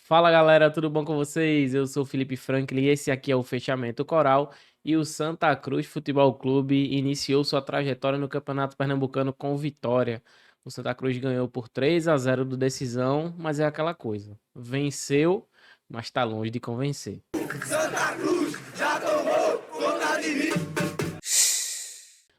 Fala galera, tudo bom com vocês? Eu sou o Felipe Franklin e esse aqui é o Fechamento Coral. E o Santa Cruz Futebol Clube iniciou sua trajetória no Campeonato Pernambucano com vitória. O Santa Cruz ganhou por 3-0 do Decisão, mas é aquela coisa. Venceu, mas tá longe de convencer. Santa Cruz já tomou conta de mim.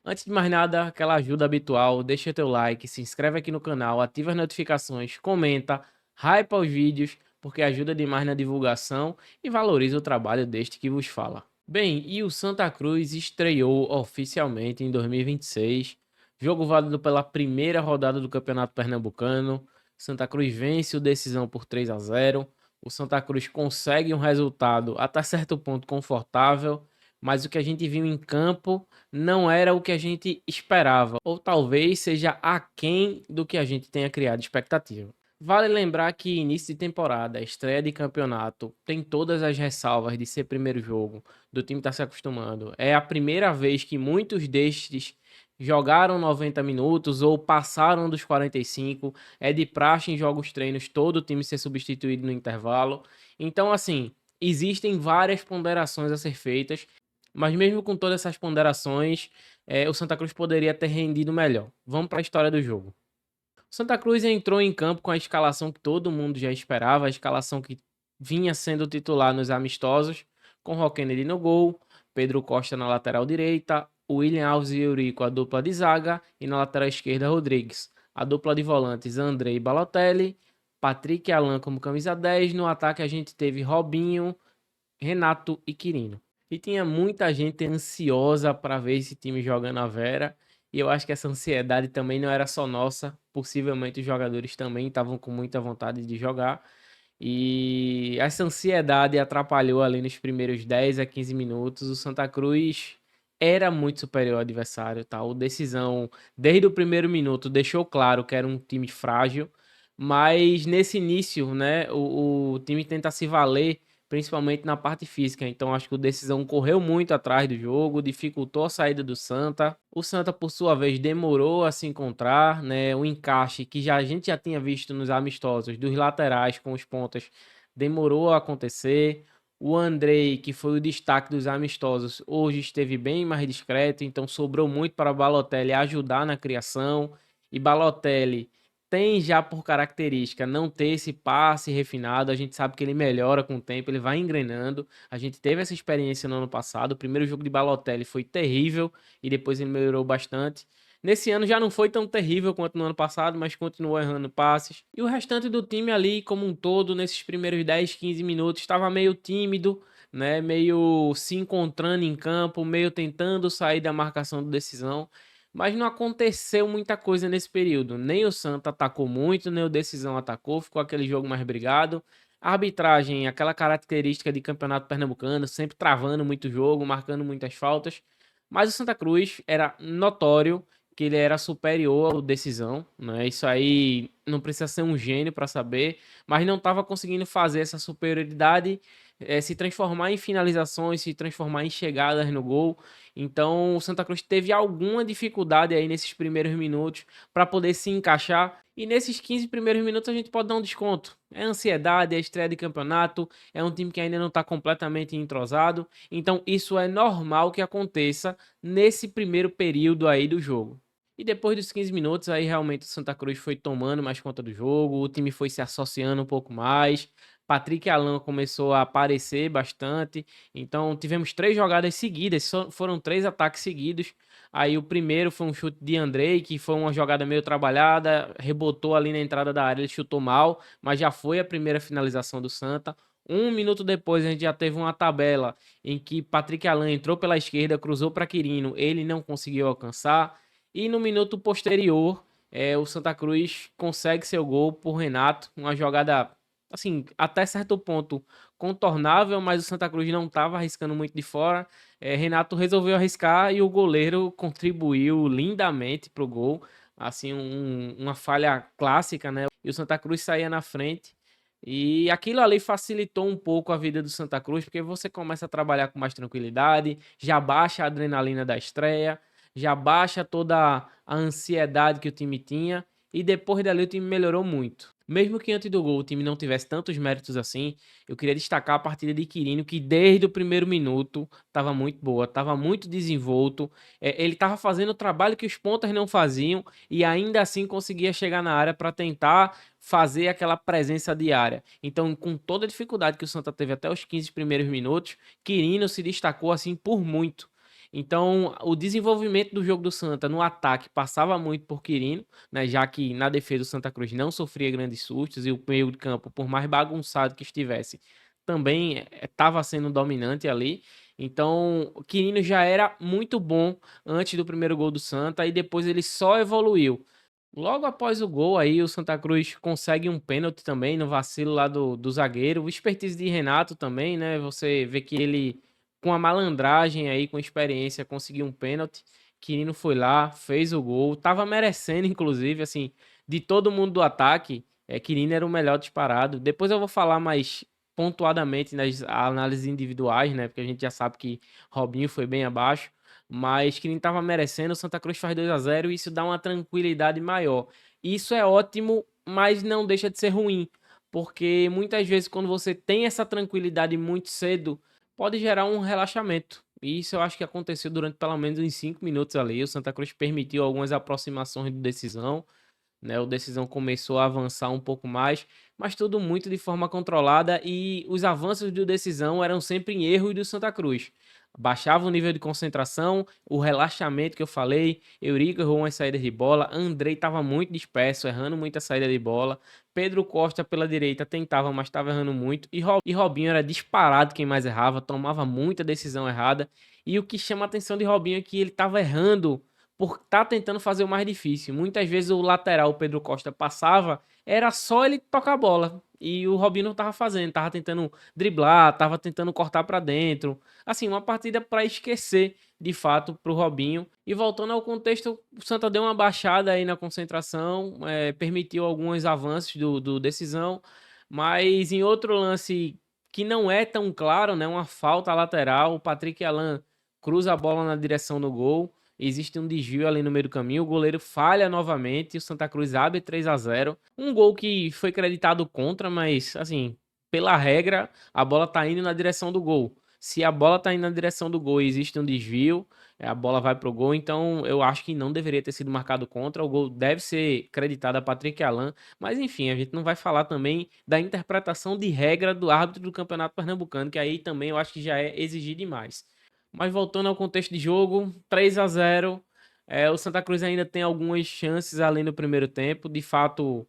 Antes de mais nada, aquela ajuda habitual, deixa teu like, se inscreve aqui no canal, ativa as notificações, comenta, hypa os vídeos, porque ajuda demais na divulgação e valoriza o trabalho deste que vos fala. Bem, e o Santa Cruz estreou oficialmente em 2026, jogo válido pela primeira rodada do Campeonato Pernambucano. Santa Cruz vence o Decisão por 3-0. O Santa Cruz consegue um resultado até certo ponto confortável, mas o que a gente viu em campo não era o que a gente esperava, ou talvez seja aquém do que a gente tenha criado expectativa. Vale lembrar que início de temporada, estreia de campeonato, tem todas as ressalvas de ser primeiro jogo, do time estar se acostumando. É a primeira vez que muitos destes jogaram 90 minutos ou passaram dos 45. É de praxe em jogos treinos todo o time ser substituído no intervalo. Então, assim, existem várias ponderações a ser feitas, mas mesmo com todas essas ponderações, o Santa Cruz poderia ter rendido melhor. Vamos para a história do jogo. O Santa Cruz entrou em campo com a escalação que todo mundo já esperava, a escalação que vinha sendo titular nos amistosos, com Roquenedy no gol, Pedro Costa na lateral direita, William Alves e Eurico a dupla de zaga e na lateral esquerda Rodrigues. A dupla de volantes André e Balotelli, Patrick e Alan como camisa 10. No ataque a gente teve Robinho, Renato e Quirino. E tinha muita gente ansiosa para ver esse time jogando a Vera. E eu acho que essa ansiedade também não era só nossa. Possivelmente os jogadores também estavam com muita vontade de jogar. E essa ansiedade atrapalhou ali nos primeiros 10 a 15 minutos. O Santa Cruz era muito superior ao adversário, tá? O Decisão, desde o primeiro minuto, deixou claro que era um time frágil. Mas nesse início, né, o time tenta se valer principalmente na parte física. Então acho que o Decisão correu muito atrás do jogo, dificultou a saída do Santa. O Santa, por sua vez, demorou a se encontrar, né? O encaixe que a gente já tinha visto nos amistosos dos laterais com os pontas demorou a acontecer. O Andrei, que foi o destaque dos amistosos, hoje esteve bem mais discreto, então sobrou muito para Balotelli ajudar na criação. E Balotelli tem já por característica não ter esse passe refinado. A gente sabe que ele melhora com o tempo, ele vai engrenando. A gente teve essa experiência no ano passado. O primeiro jogo de Balotelli foi terrível e depois ele melhorou bastante. Nesse ano já não foi tão terrível quanto no ano passado, mas continuou errando passes. E o restante do time ali, como um todo, nesses primeiros 10, 15 minutos, estava meio tímido, né? Meio se encontrando em campo, meio tentando sair da marcação de decisão. Mas não aconteceu muita coisa nesse período. Nem o Santa atacou muito, nem o Decisão atacou. Ficou aquele jogo mais brigado. A arbitragem, aquela característica de campeonato pernambucano, sempre travando muito jogo, marcando muitas faltas. Mas o Santa Cruz era notório que ele era superior ao Decisão, né? Isso aí não precisa ser um gênio para saber, mas não estava conseguindo fazer essa superioridade se transformar em finalizações, se transformar em chegadas no gol. Então o Santa Cruz teve alguma dificuldade aí nesses primeiros minutos para poder se encaixar. E nesses 15 primeiros minutos a gente pode dar um desconto. É ansiedade, é estreia de campeonato, é um time que ainda não está completamente entrosado. Então isso é normal que aconteça nesse primeiro período aí do jogo. E depois dos 15 minutos, aí realmente o Santa Cruz foi tomando mais conta do jogo, o time foi se associando um pouco mais. Patrick e Alan começou a aparecer bastante. Então tivemos 3 jogadas seguidas, foram 3 ataques seguidos. Aí o primeiro foi um chute de Andrei, que foi uma jogada meio trabalhada, rebotou ali na entrada da área, ele chutou mal, mas já foi a primeira finalização do Santa. Um minuto depois a gente já teve uma tabela em que Patrick Alan entrou pela esquerda, cruzou para Quirino, ele não conseguiu alcançar. E no minuto posterior, o Santa Cruz consegue seu gol por Renato, uma jogada assim, até certo ponto contornável, mas o Santa Cruz não estava arriscando muito de fora. Renato resolveu arriscar e o goleiro contribuiu lindamente para o gol. Assim, uma falha clássica, né? E o Santa Cruz saía na frente. E aquilo ali facilitou um pouco a vida do Santa Cruz, porque você começa a trabalhar com mais tranquilidade, já baixa a adrenalina da estreia, já baixa toda a ansiedade que o time tinha. e depois dali o time melhorou muito. Mesmo que antes do gol o time não tivesse tantos méritos assim, eu queria destacar a partida de Quirino, que desde o primeiro minuto estava muito boa, estava muito desenvolto, ele estava fazendo o trabalho que os pontas não faziam e ainda assim conseguia chegar na área para tentar fazer aquela presença diária. Então, com toda a dificuldade que o Santa teve até os 15 primeiros minutos, Quirino se destacou assim por muito. Então, o desenvolvimento do jogo do Santa no ataque passava muito por Quirino, né, já que na defesa o Santa Cruz não sofria grandes sustos e o meio de campo, por mais bagunçado que estivesse, também estava sendo dominante ali. Então, o Quirino já era muito bom antes do primeiro gol do Santa e depois ele só evoluiu. Logo após o gol, aí o Santa Cruz consegue um pênalti também no vacilo lá do zagueiro. O expertise de Renato também, né? Você vê que ele, com a malandragem aí, com experiência, conseguiu um pênalti. Quirino foi lá, fez o gol, tava merecendo, inclusive, assim, de todo mundo do ataque, Quirino era o melhor disparado. Depois eu vou falar mais pontuadamente nas análises individuais, né? Porque a gente já sabe que Robinho foi bem abaixo. Mas que nem estava merecendo, o Santa Cruz faz 2-0 e isso dá uma tranquilidade maior. Isso é ótimo, mas não deixa de ser ruim, porque muitas vezes quando você tem essa tranquilidade muito cedo, pode gerar um relaxamento. E isso eu acho que aconteceu durante pelo menos uns 5 minutos ali. O Santa Cruz permitiu algumas aproximações de decisão, né? O Decisão começou a avançar um pouco mais, mas tudo muito de forma controlada e os avanços do Decisão eram sempre em erros do Santa Cruz. Baixava o nível de concentração, o relaxamento que eu falei, Eurico errou umas saídas de bola, Andrei estava muito disperso, errando muita saída de bola, Pedro Costa pela direita tentava, mas estava errando muito, e Robinho era disparado quem mais errava, tomava muita decisão errada, e o que chama a atenção de Robinho é que ele estava errando por estar tentando fazer o mais difícil. Muitas vezes o lateral, o Pedro Costa, passava, era só ele tocar a bola. E o Robinho não estava fazendo, estava tentando driblar, estava tentando cortar para dentro. Assim, uma partida para esquecer, de fato, para o Robinho. E voltando ao contexto, o Santa deu uma baixada aí na concentração, permitiu alguns avanços do Decisão, mas em outro lance que não é tão claro, né, uma falta lateral, o Patrick Alan cruza a bola na direção do gol. Existe um desvio ali no meio do caminho, o goleiro falha novamente e o Santa Cruz abre 3-0. Um gol que foi creditado contra, mas assim, pela regra, a bola tá indo na direção do gol. Se a bola tá indo na direção do gol e existe um desvio, a bola vai pro gol, então eu acho que não deveria ter sido marcado contra. O gol deve ser creditado a Patrick Alan, mas enfim, a gente não vai falar também da interpretação de regra do árbitro do Campeonato Pernambucano, que aí também eu acho que já é exigir demais. Mas voltando ao contexto de jogo, 3-0. O Santa Cruz ainda tem algumas chances além do primeiro tempo. De fato,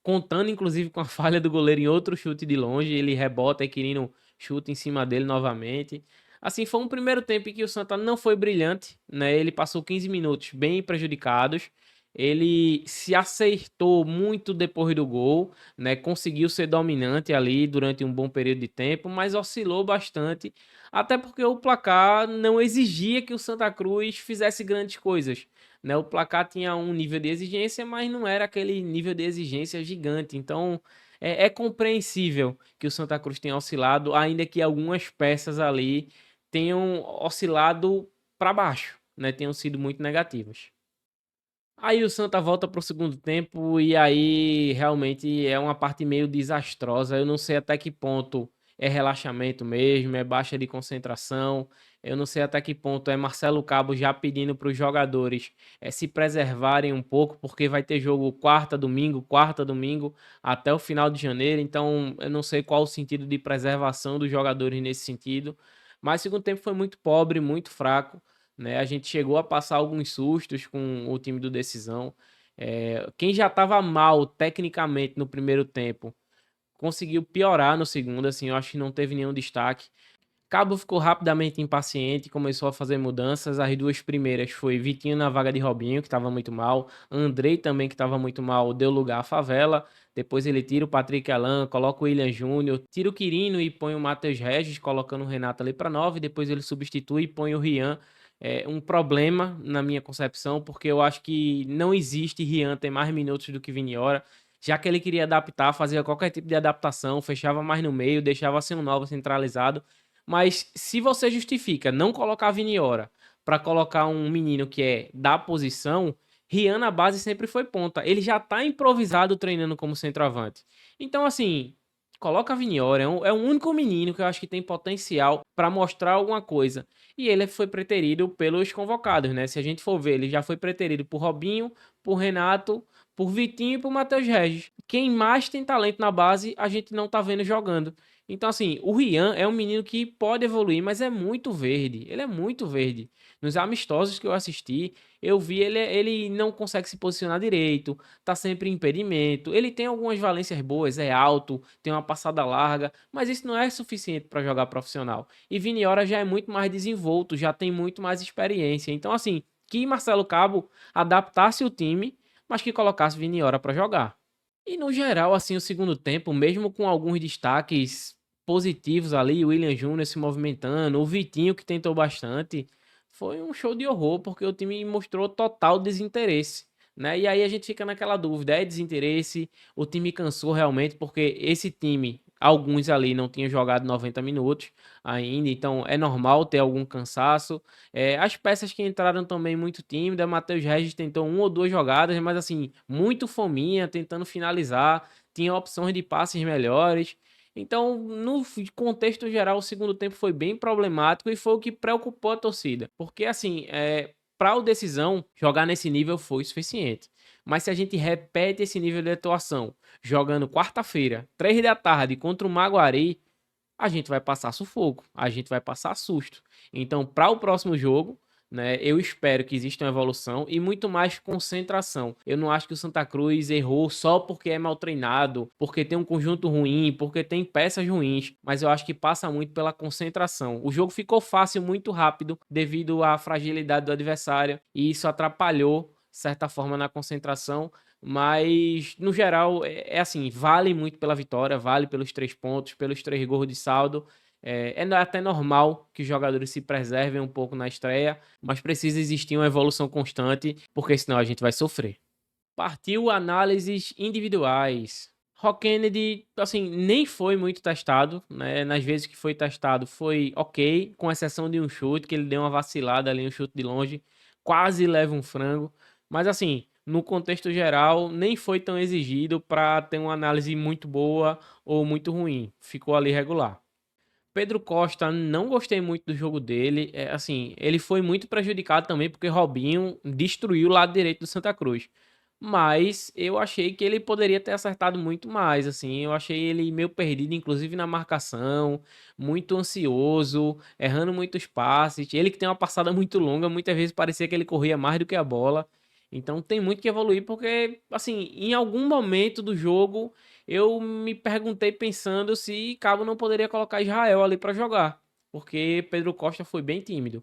contando inclusive com a falha do goleiro em outro chute de longe. Ele rebota e Quirino chuta em cima dele novamente. Assim, foi um primeiro tempo em que o Santa não foi brilhante, né? Ele passou 15 minutos bem prejudicados. Ele se acertou muito depois do gol, né? Conseguiu ser dominante ali durante um bom período de tempo, mas oscilou bastante, até porque o placar não exigia que o Santa Cruz fizesse grandes coisas, né? O placar tinha um nível de exigência, mas não era aquele nível de exigência gigante. Então, é compreensível que o Santa Cruz tenha oscilado, ainda que algumas peças ali tenham oscilado para baixo, né? Tenham sido muito negativas. Aí o Santa volta para o segundo tempo e aí realmente é uma parte meio desastrosa. Eu não sei até que ponto é relaxamento mesmo, é baixa de concentração. Eu não sei até que ponto é Marcelo Cabo já pedindo para os jogadores se preservarem um pouco, porque vai ter jogo quarta, domingo, até o final de janeiro. Então eu não sei qual o sentido de preservação dos jogadores nesse sentido. Mas o segundo tempo foi muito pobre, muito fraco, né? A gente chegou a passar alguns sustos com o time do Decisão. Quem já estava mal tecnicamente no primeiro tempo conseguiu piorar no segundo, assim, eu acho que não teve nenhum destaque. Cabo ficou rapidamente impaciente, começou a fazer mudanças. As duas primeiras foi Vitinho na vaga de Robinho, que estava muito mal. Andrei também, que estava muito mal, deu lugar à Favela. Depois ele tira o Patrick Alan, coloca o William Júnior, tira o Quirino e põe o Matheus Regis, colocando o Renato ali para 9. Depois ele substitui e põe o Rian. É um problema na minha concepção, porque eu acho que não existe Rian ter mais minutos do que Viniora. Já que ele queria adaptar, fazia qualquer tipo de adaptação, fechava mais no meio, deixava assim um novo centralizado. Mas se você justifica não colocar Viniora para colocar um menino que é da posição, Rian na base sempre foi ponta. Ele já tá improvisado treinando como centroavante. Então, assim, coloca Viniora. É um único menino que eu acho que tem potencial para mostrar alguma coisa. E ele foi preterido pelos convocados, né? Se a gente for ver, ele já foi preterido por Robinho, por Renato, por Vitinho e por Matheus Regis. Quem mais tem talento na base, a gente não tá vendo jogando. Então, assim, o Rian é um menino que pode evoluir, mas é muito verde. Ele é muito verde. Nos amistosos que eu assisti, eu vi ele não consegue se posicionar direito, tá sempre em impedimento. Ele tem algumas valências boas, é alto, tem uma passada larga, mas isso não é suficiente para jogar profissional. E Viniora já é muito mais desenvolto, já tem muito mais experiência. Então, assim, que Marcelo Cabo adaptasse o time, mas que colocasse Viniora para jogar. E no geral, assim, o segundo tempo, mesmo com alguns destaques positivos ali, o William Júnior se movimentando, o Vitinho que tentou bastante, foi um show de horror, porque o time mostrou total desinteresse, né? E aí a gente fica naquela dúvida, é desinteresse, o time cansou realmente, porque esse time, alguns ali não tinham jogado 90 minutos ainda, então é normal ter algum cansaço. As peças que entraram também muito tímidas, Matheus Regis tentou uma ou duas jogadas, mas assim, muito fominha, tentando finalizar, tinha opções de passes melhores. Então, no contexto geral, o segundo tempo foi bem problemático e foi o que preocupou a torcida. Porque, assim, para o Decisão, jogar nesse nível foi suficiente. Mas se a gente repete esse nível de atuação, jogando quarta-feira, 3 da tarde, contra o Maguari, a gente vai passar sufoco, a gente vai passar susto. Então, para o próximo jogo, né, eu espero que exista uma evolução e muito mais concentração. Eu não acho que o Santa Cruz errou só porque é mal treinado, porque tem um conjunto ruim, porque tem peças ruins, mas eu acho que passa muito pela concentração. O jogo ficou fácil muito rápido devido à fragilidade do adversário e isso atrapalhou, de certa forma, na concentração. Mas, no geral, é assim, vale muito pela vitória, vale pelos 3 pontos, pelos 3 gols de saldo. É até normal que os jogadores se preservem um pouco na estreia, mas precisa existir uma evolução constante, porque senão a gente vai sofrer. Partiu análises individuais. Rock Kennedy, assim, nem foi muito testado, né? Nas vezes que foi testado foi ok, com exceção de um chute, que ele deu uma vacilada ali, um chute de longe, quase leva um frango. Mas assim, no contexto geral, nem foi tão exigido para ter uma análise muito boa ou muito ruim. Ficou ali regular. Pedro Costa, não gostei muito do jogo dele. Assim, ele foi muito prejudicado também porque Robinho destruiu o lado direito do Santa Cruz. Mas eu achei que ele poderia ter acertado muito mais, assim. Eu achei ele meio perdido, inclusive na marcação, muito ansioso, errando muitos passes. Ele que tem uma passada muito longa, muitas vezes parecia que ele corria mais do que a bola. Então tem muito que evoluir, porque, assim, em algum momento do jogo eu me perguntei pensando se Cabo não poderia colocar Israel ali para jogar, porque Pedro Costa foi bem tímido.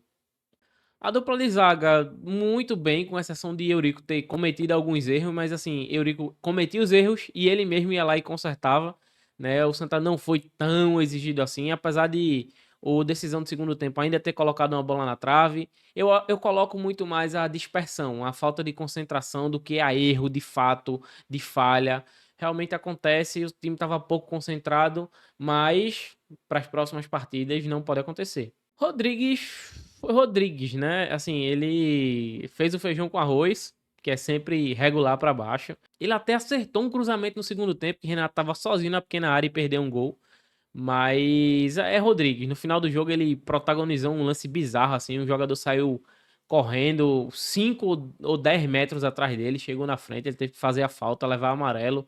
A dupla de zaga, muito bem, com exceção de Eurico ter cometido alguns erros, mas assim, Eurico cometia os erros e ele mesmo ia lá e consertava, né? O Santa não foi tão exigido assim, apesar de o decisão do segundo tempo ainda ter colocado uma bola na trave. Eu coloco muito mais a dispersão, a falta de concentração do que a erro de fato, de falha. Realmente acontece, o time estava pouco concentrado, mas para as próximas partidas não pode acontecer. Rodrigues foi Rodrigues, né? Assim, ele fez o feijão com arroz, que é sempre regular para baixo. Ele até acertou um cruzamento no segundo tempo, que Renato tava sozinho na pequena área e perdeu um gol. Mas é Rodrigues. No final do jogo ele protagonizou um lance bizarro, assim. O jogador saiu correndo 5 ou 10 metros atrás dele, chegou na frente, ele teve que fazer a falta, levar amarelo.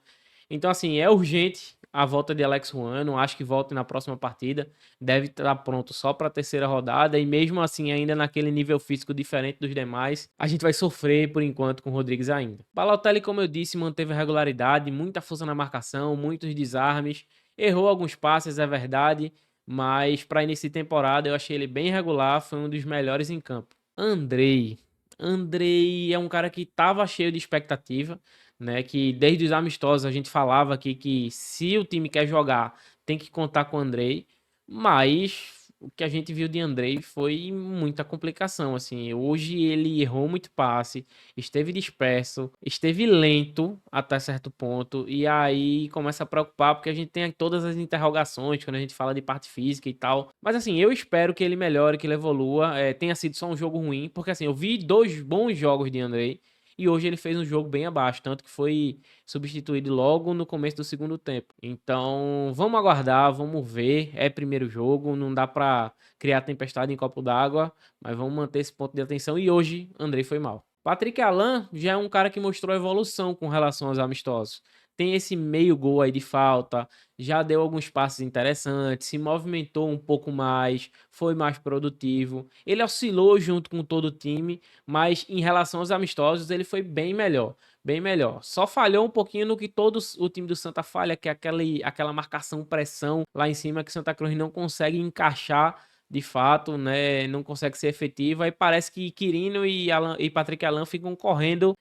Então, assim, é urgente a volta de Alex Juan. Não acho que volte na próxima partida. Deve estar pronto só para a terceira rodada. E mesmo assim, ainda naquele nível físico diferente dos demais, a gente vai sofrer por enquanto com o Rodrigues ainda. Balotelli, como eu disse, manteve a regularidade, muita força na marcação, muitos desarmes. Errou alguns passes, é verdade. Mas para início de temporada eu achei ele bem regular. Foi um dos melhores em campo. Andrei. Andrei é um cara que estava cheio de expectativa, né? Que desde os amistosos a gente falava aqui que se o time quer jogar, tem que contar com o Andrei, mas o que a gente viu de Andrei foi muita complicação, assim. Hoje ele errou muito passe, esteve disperso, esteve lento até certo ponto, e aí começa a preocupar porque a gente tem todas as interrogações quando a gente fala de parte física e tal. Mas assim, eu espero que ele melhore, que ele evolua, tenha sido só um jogo ruim, porque assim, eu vi 2 bons jogos de Andrei, e hoje ele fez um jogo bem abaixo, tanto que foi substituído logo no começo do segundo tempo. Então, vamos aguardar, vamos ver, é primeiro jogo, não dá pra criar tempestade em copo d'água, mas vamos manter esse ponto de atenção e hoje Andrei foi mal. Patrick Alan já é um cara que mostrou evolução com relação aos amistosos. Tem esse meio gol aí de falta, já deu alguns passes interessantes, se movimentou um pouco mais, foi mais produtivo. Ele oscilou junto com todo o time, mas em relação aos amistosos, ele foi bem melhor. Bem melhor. Só falhou um pouquinho no que todo o time do Santa falha, que é aquela marcação pressão lá em cima que Santa Cruz não consegue encaixar de fato, né, não consegue ser efetiva e parece que Quirino e Patrick Alan ficam correndo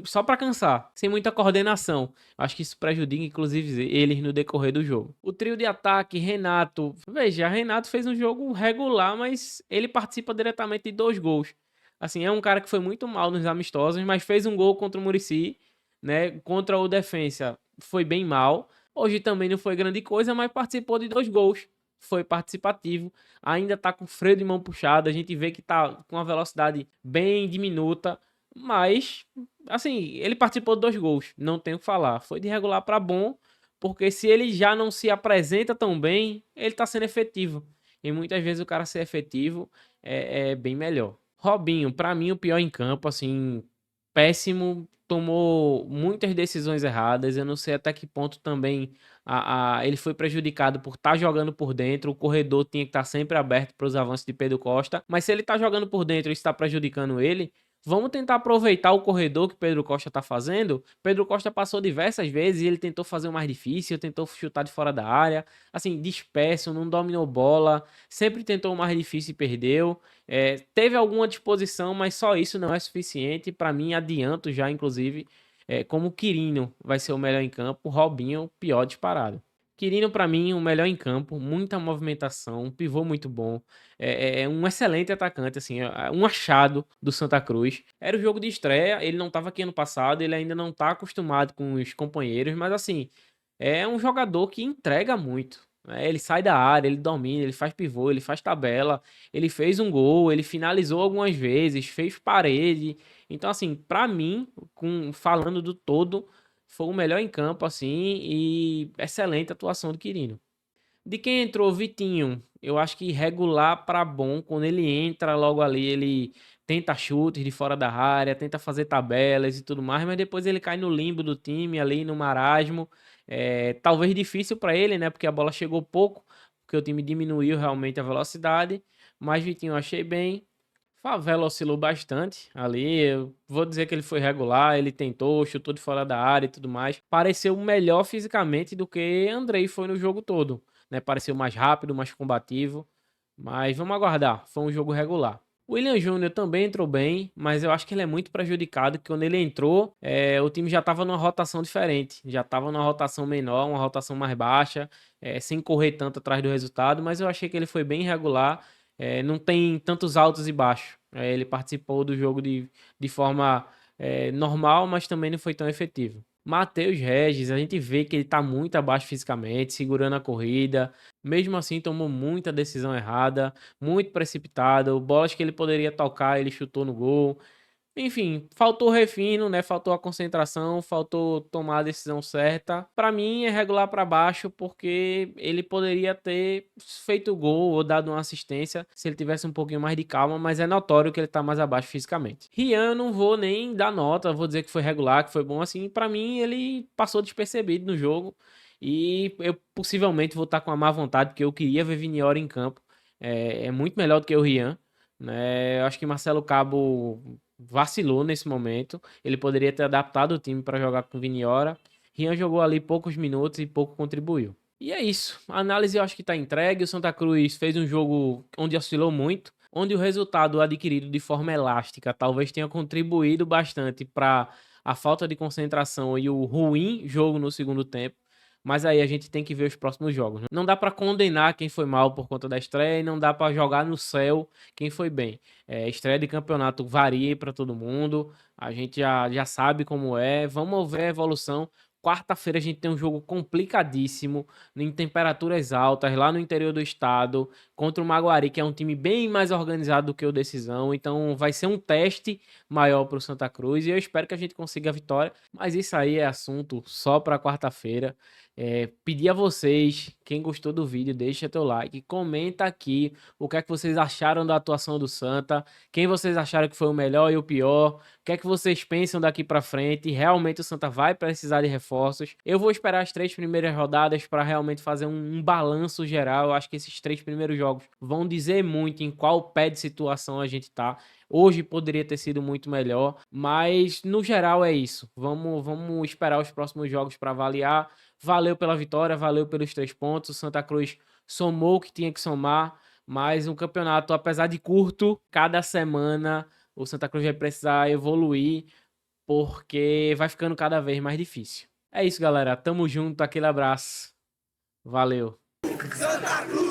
só para cansar, sem muita coordenação. Acho que isso prejudica inclusive eles no decorrer do jogo. O trio de ataque, Renato, veja, Renato fez um jogo regular, mas ele participa diretamente de 2 gols. Assim, é um cara que foi muito mal nos amistosos, mas fez um gol contra o Muricy, né, contra o Defensa, foi bem mal. Hoje também não foi grande coisa, mas participou de 2 gols. Foi participativo, ainda tá com freio de mão puxado, a gente vê que tá com uma velocidade bem diminuta, mas assim, ele participou de 2 gols, não tenho o que falar. Foi de regular para bom, porque se ele já não se apresenta tão bem, ele tá sendo efetivo. E muitas vezes o cara ser efetivo é bem melhor. Robinho, para mim o pior em campo, assim, péssimo, tomou muitas decisões erradas. Eu não sei até que ponto também ele foi prejudicado por estar jogando por dentro. O corredor tinha que estar sempre aberto para os avanços de Pedro Costa. Mas se ele está jogando por dentro e está prejudicando ele, vamos tentar aproveitar o corredor que Pedro Costa está fazendo. Pedro Costa passou diversas vezes e ele tentou fazer o mais difícil, tentou chutar de fora da área. Assim, disperso, não dominou bola, sempre tentou o mais difícil e perdeu. Teve alguma disposição, mas só isso não é suficiente. Para mim, adianto já, inclusive, como o Quirino vai ser o melhor em campo, o Robinho o pior disparado. Quirino, para mim, o melhor em campo, muita movimentação, um pivô muito bom, é um excelente atacante, assim, um achado do Santa Cruz. Era o jogo de estreia, ele não estava aqui ano passado, ele ainda não está acostumado com os companheiros, mas assim, é um jogador que entrega muito. Ele sai da área, ele domina, ele faz pivô, ele faz tabela, ele fez um gol, ele finalizou algumas vezes, fez parede. Então, assim, pra mim, falando do todo, foi o melhor em campo, assim, e excelente atuação do Quirino. De quem entrou, Vitinho, eu acho que regular pra bom, quando ele entra logo ali, ele tenta chutes de fora da área, tenta fazer tabelas e tudo mais, mas depois ele cai no limbo do time ali, no marasmo. Talvez difícil pra ele, né, porque a bola chegou pouco, porque o time diminuiu realmente a velocidade, mas Vitinho eu achei bem. Favela oscilou bastante ali. Eu vou dizer que ele foi regular, ele tentou, chutou de fora da área e tudo mais. Pareceu melhor fisicamente do que Andrei foi no jogo todo, né? Pareceu mais rápido, mais combativo. Mas vamos aguardar. Foi um jogo regular. O William Júnior também entrou bem, mas eu acho que ele é muito prejudicado, que quando ele entrou, o time já estava numa rotação diferente, já estava numa rotação menor, uma rotação mais baixa, sem correr tanto atrás do resultado, mas eu achei que ele foi bem irregular, não tem tantos altos e baixos. Ele participou do jogo de forma normal, mas também não foi tão efetivo. Matheus Regis, a gente vê que ele tá muito abaixo fisicamente, segurando a corrida. Mesmo assim, tomou muita decisão errada, muito precipitado. Bolas que ele poderia tocar, ele chutou no gol. Enfim, faltou refino, né? Faltou a concentração, faltou tomar a decisão certa. Pra mim é regular pra baixo porque ele poderia ter feito o gol ou dado uma assistência se ele tivesse um pouquinho mais de calma, mas é notório que ele tá mais abaixo fisicamente. Rian, eu não vou nem dar nota, vou dizer que foi regular, que foi bom assim. Pra mim ele passou despercebido no jogo e eu possivelmente vou estar com a má vontade porque eu queria ver Viniora em campo. É muito melhor do que o Rian, né? Eu acho que Marcelo Cabo vacilou nesse momento. Ele poderia ter adaptado o time para jogar com Viniora. Rian jogou ali poucos minutos e pouco contribuiu. E é isso. A análise eu acho que está entregue. O Santa Cruz fez um jogo onde oscilou muito, onde o resultado adquirido de forma elástica talvez tenha contribuído bastante para a falta de concentração e o ruim jogo no segundo tempo. Mas aí a gente tem que ver os próximos jogos, né? Não dá para condenar quem foi mal por conta da estreia e não dá para jogar no céu quem foi bem. Estreia de campeonato varia para todo mundo, a gente já sabe como é. Vamos ver a evolução. quarta-feira a gente tem um jogo complicadíssimo, em temperaturas altas, lá no interior do estado, contra o Maguari, que é um time bem mais organizado do que o Decisão. Então vai ser um teste maior para o Santa Cruz e eu espero que a gente consiga a vitória. Mas isso aí é assunto só para quarta-feira. Pedir a vocês, quem gostou do vídeo, deixa teu like, comenta aqui o que é que vocês acharam da atuação do Santa, quem vocês acharam que foi o melhor e o pior, o que é que vocês pensam daqui pra frente. Realmente o Santa vai precisar de reforços. Eu vou esperar as 3 primeiras rodadas para realmente fazer um balanço geral. Eu acho que esses 3 primeiros jogos vão dizer muito em qual pé de situação a gente tá. Hoje poderia ter sido muito melhor, mas no geral é isso. Vamos esperar os próximos jogos para avaliar. Valeu pela vitória, valeu pelos 3 pontos. O Santa Cruz somou o que tinha que somar, mas um campeonato, apesar de curto, cada semana o Santa Cruz vai precisar evoluir, porque vai ficando cada vez mais difícil. É isso, galera. Tamo junto, aquele abraço. Valeu. Santa Cruz!